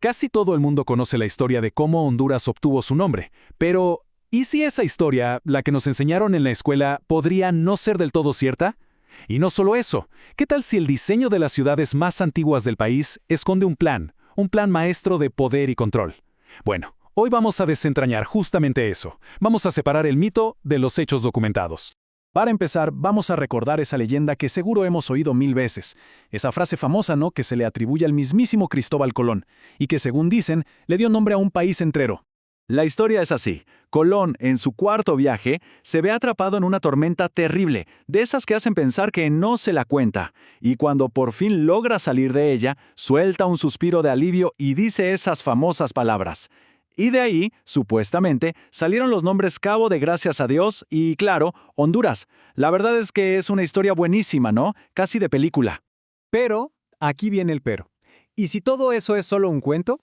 Casi todo el mundo conoce la historia de cómo Honduras obtuvo su nombre, pero ¿y si esa historia, la que nos enseñaron en la escuela, podría no ser del todo cierta? Y no solo eso, ¿qué tal si el diseño de las ciudades más antiguas del país esconde un plan maestro de poder y control? Bueno, hoy vamos a desentrañar justamente eso. Vamos a separar el mito de los hechos documentados. Para empezar, vamos a recordar esa leyenda que seguro hemos oído 1000 veces. Esa frase famosa, ¿no?, que se le atribuye al mismísimo Cristóbal Colón, y que, según dicen, le dio nombre a un país entero. La historia es así. Colón, en su cuarto viaje, se ve atrapado en una tormenta terrible, de esas que hacen pensar que no se la cuenta, y cuando por fin logra salir de ella, suelta un suspiro de alivio y dice esas famosas palabras. Y de ahí, supuestamente, salieron los nombres Cabo de Gracias a Dios y, claro, Honduras. La verdad es que es una historia buenísima, ¿no? Casi de película. Pero, aquí viene el pero. ¿Y si todo eso es solo un cuento?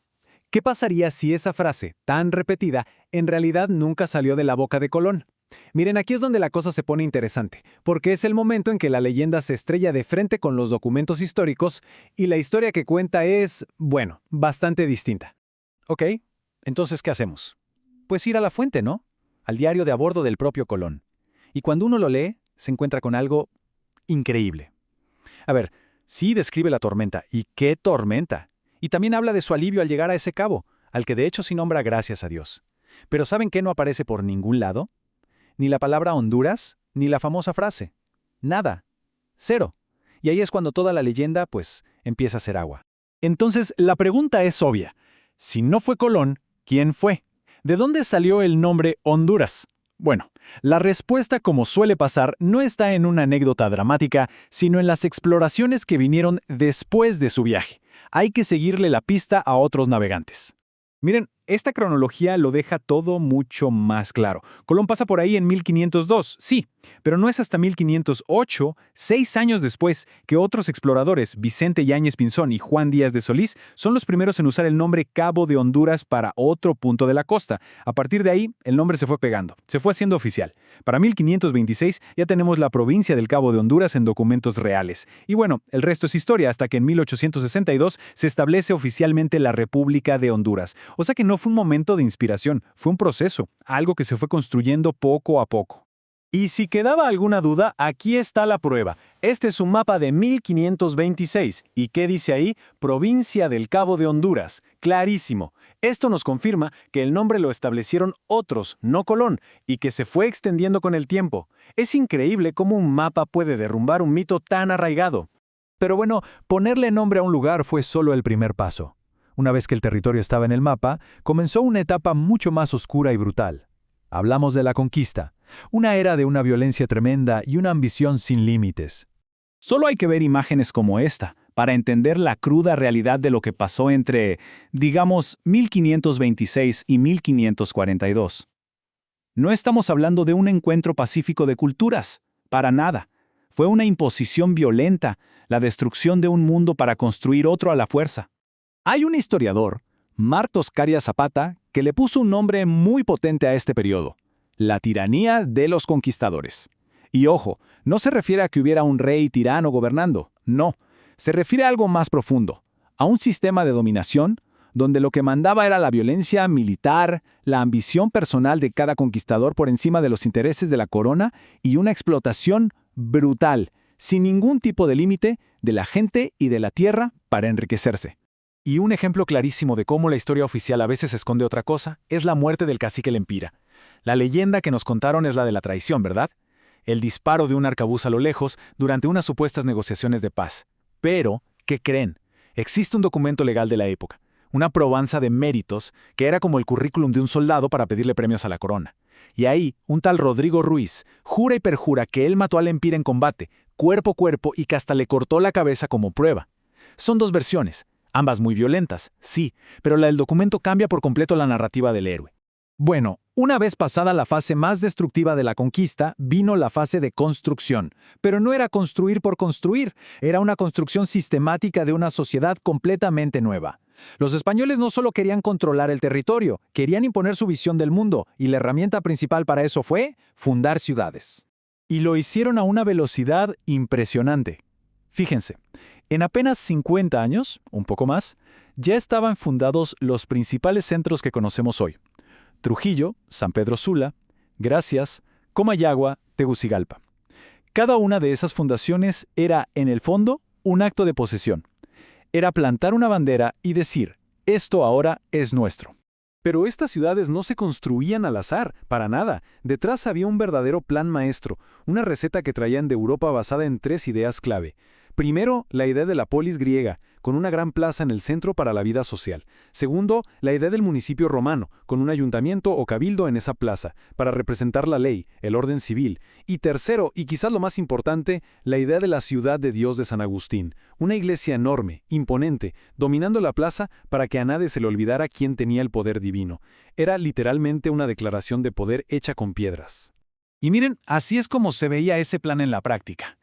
¿Qué pasaría si esa frase, tan repetida, en realidad nunca salió de la boca de Colón? Miren, aquí es donde la cosa se pone interesante, porque es el momento en que la leyenda se estrella de frente con los documentos históricos y la historia que cuenta es, bueno, bastante distinta. Ok, entonces, ¿qué hacemos? Pues ir a la fuente, ¿no? Al diario de a bordo del propio Colón. Y cuando uno lo lee, se encuentra con algo increíble. A ver, sí describe la tormenta, y qué tormenta. Y también habla de su alivio al llegar a ese cabo, al que de hecho sí nombra gracias a Dios. Pero ¿saben qué no aparece por ningún lado? Ni la palabra Honduras, ni la famosa frase. Nada. Cero. Y ahí es cuando toda la leyenda, pues, empieza a ser agua. Entonces, la pregunta es obvia. Si no fue Colón, ¿quién fue? ¿De dónde salió el nombre Honduras? Bueno, la respuesta, como suele pasar, no está en una anécdota dramática, sino en las exploraciones que vinieron después de su viaje. Hay que seguirle la pista a otros navegantes. Miren, esta cronología lo deja todo mucho más claro. Colón pasa por ahí en 1502, sí, pero no es hasta 1508, 6 años después, que otros exploradores, Vicente Yáñez Pinzón y Juan Díaz de Solís, son los primeros en usar el nombre Cabo de Honduras para otro punto de la costa. A partir de ahí, el nombre se fue pegando, se fue haciendo oficial. Para 1526 ya tenemos la provincia del Cabo de Honduras en documentos reales. Y bueno, el resto es historia hasta que en 1862 se establece oficialmente la República de Honduras. O sea que no fue un momento de inspiración, fue un proceso, algo que se fue construyendo poco a poco. Y si quedaba alguna duda, aquí está la prueba. Este es un mapa de 1526. ¿Y qué dice ahí? Provincia del Cabo de Honduras. Clarísimo. Esto nos confirma que el nombre lo establecieron otros, no Colón, y que se fue extendiendo con el tiempo. Es increíble cómo un mapa puede derrumbar un mito tan arraigado. Pero bueno, ponerle nombre a un lugar fue solo el primer paso. Una vez que el territorio estaba en el mapa, comenzó una etapa mucho más oscura y brutal. Hablamos de la conquista, una era de una violencia tremenda y una ambición sin límites. Solo hay que ver imágenes como esta para entender la cruda realidad de lo que pasó entre, digamos, 1526 y 1542. No estamos hablando de un encuentro pacífico de culturas, para nada. Fue una imposición violenta, la destrucción de un mundo para construir otro a la fuerza. Hay un historiador, Martos Caria Zapata, que le puso un nombre muy potente a este periodo: la tiranía de los conquistadores. Y ojo, no se refiere a que hubiera un rey tirano gobernando, no. Se refiere a algo más profundo, a un sistema de dominación donde lo que mandaba era la violencia militar, la ambición personal de cada conquistador por encima de los intereses de la corona y una explotación brutal, sin ningún tipo de límite, de la gente y de la tierra para enriquecerse. Y un ejemplo clarísimo de cómo la historia oficial a veces esconde otra cosa es la muerte del cacique Lempira. La leyenda que nos contaron es la de la traición, ¿verdad? El disparo de un arcabuz a lo lejos durante unas supuestas negociaciones de paz. Pero, ¿qué creen? Existe un documento legal de la época, una probanza de méritos que era como el currículum de un soldado para pedirle premios a la corona. Y ahí, un tal Rodrigo Ruiz jura y perjura que él mató a Lempira en combate, cuerpo a cuerpo, y que hasta le cortó la cabeza como prueba. Son dos versiones. Ambas muy violentas, sí, pero la del documento cambia por completo la narrativa del héroe. Bueno, una vez pasada la fase más destructiva de la conquista, vino la fase de construcción. Pero no era construir por construir, era una construcción sistemática de una sociedad completamente nueva. Los españoles no solo querían controlar el territorio, querían imponer su visión del mundo, y la herramienta principal para eso fue fundar ciudades. Y lo hicieron a una velocidad impresionante. Fíjense, En apenas 50 años, un poco más, ya estaban fundados los principales centros que conocemos hoy: Trujillo, San Pedro Sula, Gracias, Comayagua, Tegucigalpa. Cada una de esas fundaciones era, en el fondo, un acto de posesión. Era plantar una bandera y decir: esto ahora es nuestro. Pero estas ciudades no se construían al azar, para nada. Detrás había un verdadero plan maestro, una receta que traían de Europa basada en 3 ideas clave. Primero, la idea de la polis griega, con una gran plaza en el centro para la vida social. Segundo, la idea del municipio romano, con un ayuntamiento o cabildo en esa plaza, para representar la ley, el orden civil. Y tercero, y quizás lo más importante, la idea de la ciudad de Dios de San Agustín, una iglesia enorme, imponente, dominando la plaza para que a nadie se le olvidara quién tenía el poder divino. Era literalmente una declaración de poder hecha con piedras. Y miren, así es como se veía ese plan en la práctica.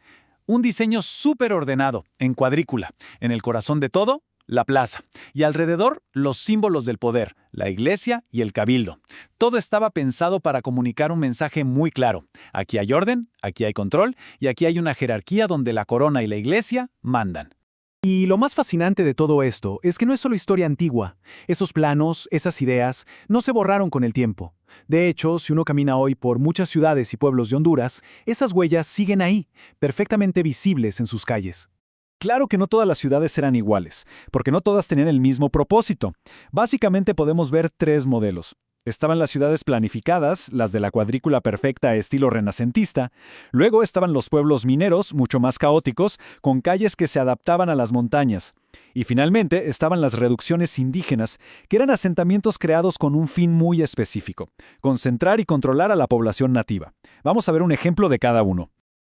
Un diseño súper ordenado, en cuadrícula. En el corazón de todo, la plaza. Y alrededor, los símbolos del poder, la iglesia y el cabildo. Todo estaba pensado para comunicar un mensaje muy claro. Aquí hay orden, aquí hay control, y aquí hay una jerarquía donde la corona y la iglesia mandan. Y lo más fascinante de todo esto es que no es solo historia antigua. Esos planos, esas ideas, no se borraron con el tiempo. De hecho, si uno camina hoy por muchas ciudades y pueblos de Honduras, esas huellas siguen ahí, perfectamente visibles en sus calles. Claro que no todas las ciudades eran iguales, porque no todas tenían el mismo propósito. Básicamente podemos ver 3 modelos. Estaban las ciudades planificadas, las de la cuadrícula perfecta estilo renacentista. Luego estaban los pueblos mineros, mucho más caóticos, con calles que se adaptaban a las montañas. Y finalmente estaban las reducciones indígenas, que eran asentamientos creados con un fin muy específico: concentrar y controlar a la población nativa. Vamos a ver un ejemplo de cada uno.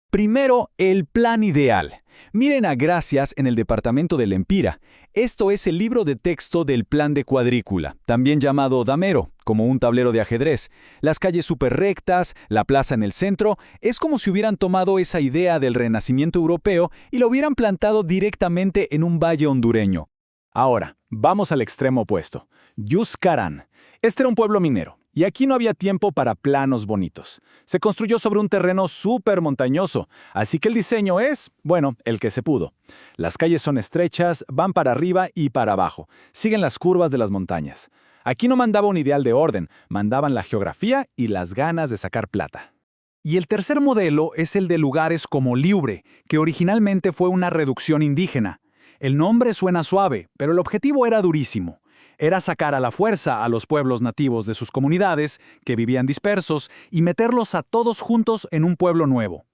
Primero, el plan ideal. Miren a Gracias en el departamento del Empira. Esto es el libro de texto del plan de cuadrícula, también llamado damero, como un tablero de ajedrez. Las calles súper rectas, la plaza en el centro, es como si hubieran tomado esa idea del renacimiento europeo y lo hubieran plantado directamente en un valle hondureño. Ahora, vamos al extremo opuesto. Yuscarán. Este era un pueblo minero. Y aquí no había tiempo para planos bonitos. Se construyó sobre un terreno súper montañoso, así que el diseño es, bueno, el que se pudo. Las calles son estrechas, van para arriba y para abajo, siguen las curvas de las montañas. Aquí no mandaba un ideal de orden, mandaban la geografía y las ganas de sacar plata. Y el tercer modelo es el de lugares como Liubre, que originalmente fue una reducción indígena. El nombre suena suave, pero el objetivo era durísimo. Era sacar a la fuerza a los pueblos nativos de sus comunidades, que vivían dispersos, y meterlos a todos juntos en un pueblo nuevo.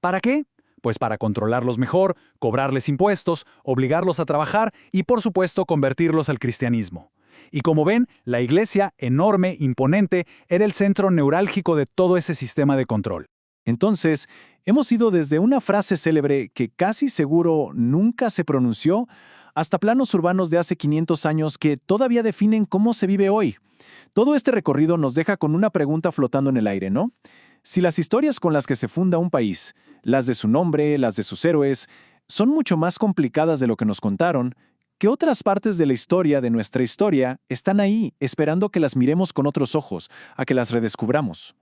¿Para qué? Pues para controlarlos mejor, cobrarles impuestos, obligarlos a trabajar y, por supuesto, convertirlos al cristianismo. Y como ven, la iglesia, enorme, imponente, era el centro neurálgico de todo ese sistema de control. Entonces, hemos ido desde una frase célebre que casi seguro nunca se pronunció, hasta planos urbanos de hace 500 años que todavía definen cómo se vive hoy. Todo este recorrido nos deja con una pregunta flotando en el aire, ¿no? Si las historias con las que se funda un país, las de su nombre, las de sus héroes, son mucho más complicadas de lo que nos contaron, ¿qué otras partes de la historia de nuestra historia están ahí, esperando que las miremos con otros ojos, a que las redescubramos?